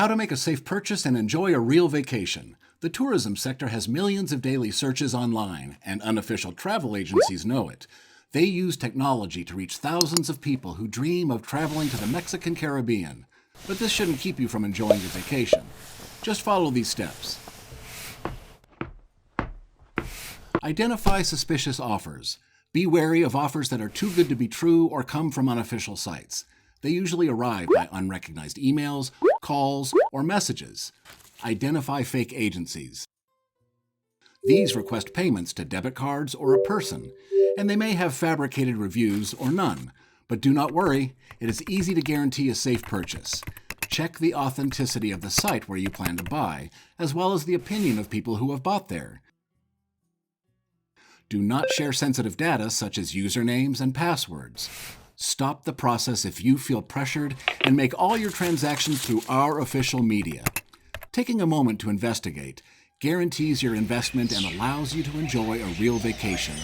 How to make a safe purchase and enjoy a real vacation. The tourism sector has millions of daily searches online, and unofficial travel agencies know it. They use technology to reach thousands of people who dream of traveling to the Mexican Caribbean. But this shouldn't keep you from enjoying your vacation. Just follow these steps. Identify suspicious offers. Be wary of offers that are too good to be true or come from unofficial sites. They usually arrive by unrecognized emails, calls, or messages. Identify fake agencies. These request payments to debit cards or a person, and they may have fabricated reviews or none. But do not worry, it is easy to guarantee a safe purchase. Check the authenticity of the site where you plan to buy, as well as the opinion of people who have bought there. Do not share sensitive data such as usernames and passwords. Stop the process if you feel pressured and make all your transactions through our official media. Taking a moment to investigate guarantees your investment and allows you to enjoy a real vacation